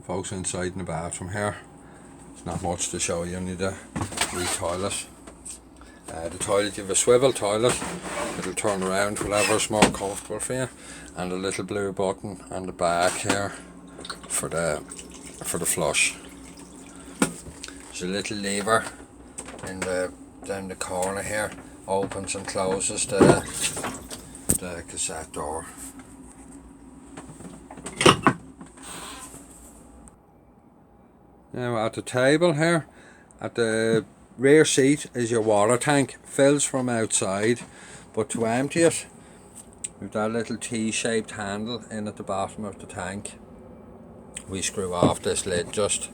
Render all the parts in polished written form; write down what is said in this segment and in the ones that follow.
Folks, inside in the bathroom here, there's not much to show you, only the wee toilet. The toilet, you have a swivel toilet, it'll turn around whatever's more comfortable for you, and a little blue button on the back here for the flush. There's a little lever in down the corner here, opens and closes the cassette door. Now at the table here, at the rear seat is your water tank. Fills from outside, but to empty it, we've that little T-shaped handle in at the bottom of the tank. We screw off this lid just.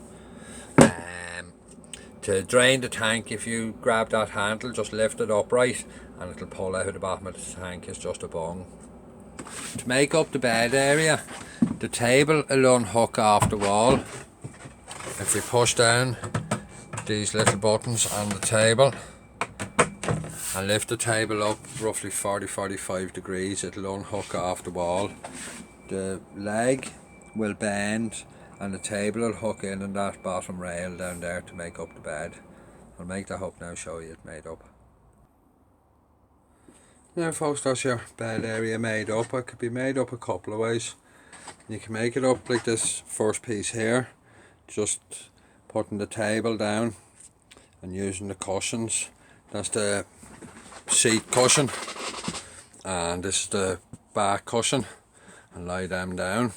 To drain the tank, if you grab that handle, just lift it upright and it'll pull out of the bottom of the tank. It's just a bung. To make up the bed area, the table will unhook off the wall. If we push down these little buttons on the table and lift the table up roughly 40-45 degrees, it'll unhook off the wall. The leg will bend and the table will hook in on that bottom rail down there to make up the bed. I'll make that up now, show you it made up. Now folks, that's your bed area made up. It could be made up a couple of ways. You can make it up like this first piece here, just putting the table down and using the cushions. That's the seat cushion and this is the back cushion, and lie them down.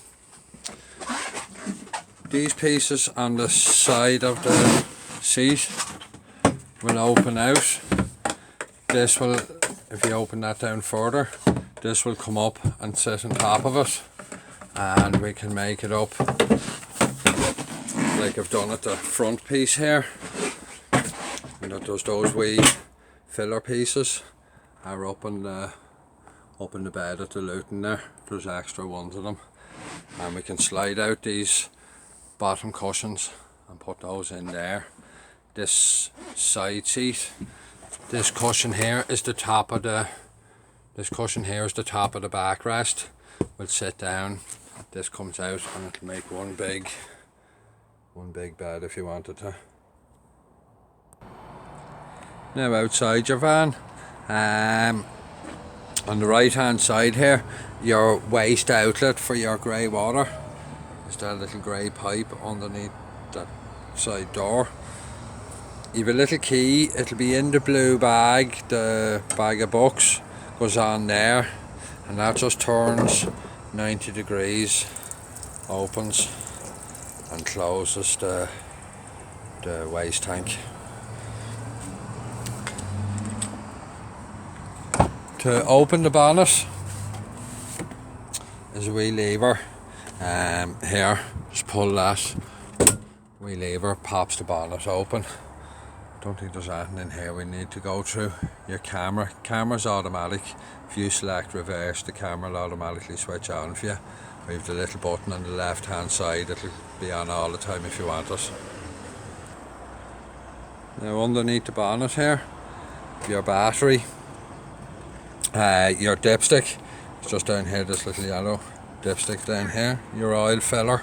These pieces on the side of the seat will open out. This will, if you open that down further, this will come up and sit on top of it, and we can make it up like I've done at the front piece here. And that does those wee filler pieces are up in the bed at the Luton there. There's extra ones of them, and we can slide out these bottom cushions and put those in there. This side seat, this cushion here is the top of the backrest. We'll sit down, this comes out and it'll make one big bed if you wanted to. Now outside your van, on the right hand side here, your waste outlet for your grey water. There's that little grey pipe underneath that side door. You have a little key, it'll be in the blue bag, the bag of books goes on there, and that just turns 90 degrees, opens and closes the waste tank. To open the bonnet is a wee lever. Here, just pull that wee lever, pops the bonnet open. Don't think there's anything in here we need to go through. Your camera's automatic. If you select reverse, the camera will automatically switch on for you. We have the little button on the left hand side, it'll be on all the time if you want it. Now underneath the bonnet here, your battery, your dipstick, it's just down here, this little yellow dipstick down here, your oil filler,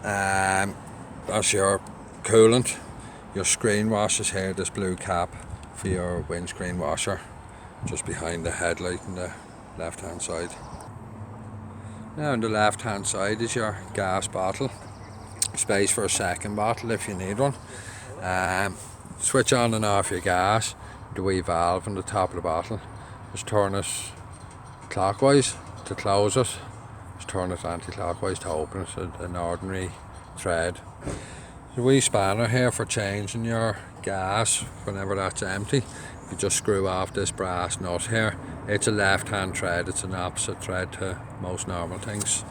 that's your coolant. Your screen wash is here, this blue cap for your windscreen washer, just behind the headlight on the left hand side. Now on the left hand side is your gas bottle, space for a second bottle if you need one. Switch on and off your gas, the wee valve on the top of the bottle, just turn it clockwise to close it, just turn it anti-clockwise to open it, an ordinary thread. There's a wee spanner here for changing your gas whenever that's empty. You just screw off this brass nut here. It's a left hand thread, it's an opposite thread to most normal things.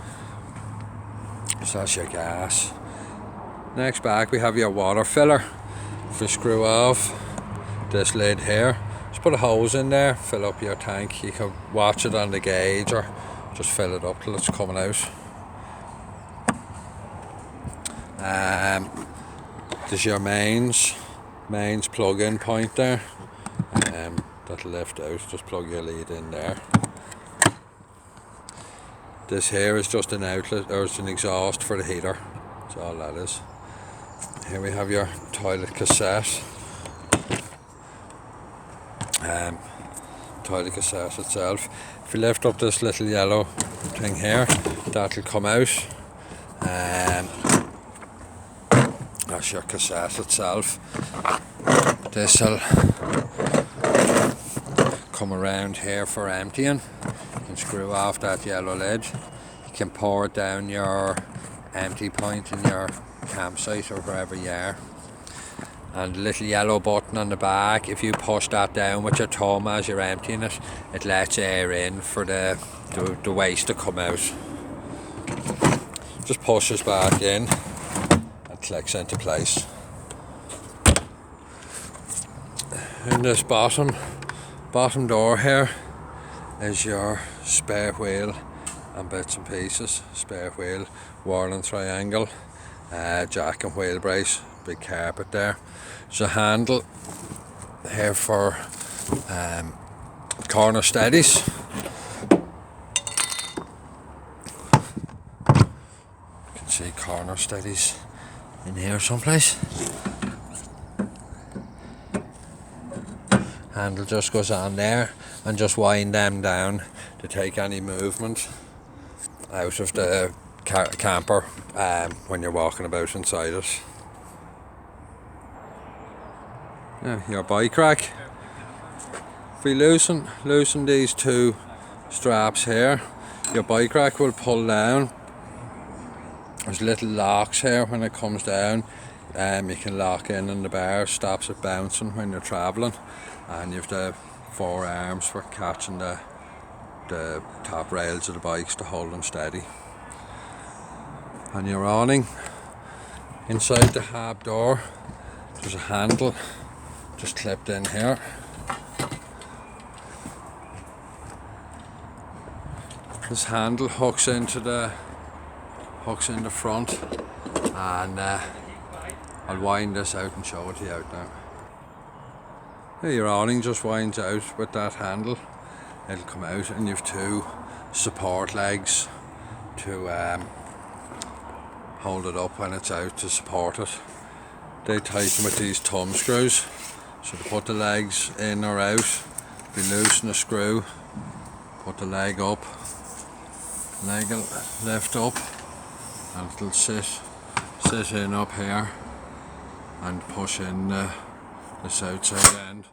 So that's your gas. Next back we have your water filler. If you screw off this lid here, just put a hose in there, fill up your tank. You can watch it on the gauge or just fill it up till it's coming out. There's your mains plug-in point there. That'll lift out, just plug your lead in there. This here is just an outlet, or it's an exhaust for the heater. That's all that is. Here we have your toilet cassette. Toilet cassette itself. If you lift up this little yellow thing here, that'll come out. That's your cassette itself. This'll come around here for emptying. You can screw off that yellow lid. You can pour it down your empty point in your campsite or wherever you are. And the little yellow button on the back, if you push that down with your thumb as you're emptying it, it lets air in for the waste to come out. Just pushes back in and clicks into place. In this bottom door here is your spare wheel and bits and pieces. Spare wheel, whirling triangle, jack and wheel brace, big carpet there. There's a handle here for corner steadies. You can see corner steadies in here someplace. Handle just goes on there, and just wind them down to take any movement out of the camper when you're walking about inside it. Yeah, your bike rack. If we loosen these two straps here, your bike rack will pull down. There's little locks here when it comes down. You can lock in the bar, stops it bouncing when you're travelling, and you've the 4 arms for catching the top rails of the bikes to hold them steady. And your awning, inside the hab door, there's a handle just clipped in here. This handle hooks into the front, and I'll wind this out and show it to you out now. Here, your awning just winds out with that handle. It'll come out, and you've 2 support legs to hold it up when it's out, to support it. They tighten with these thumb screws, so to put the legs in or out, you loosen the screw, put the leg up, leg will lift up, and it'll sit in up here and push in this outside end.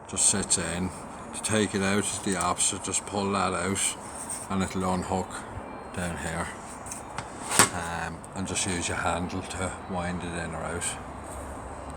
Just sits in. To take it out is the opposite, just pull that out and it'll unhook down here, and just use your handle to wind it in or out.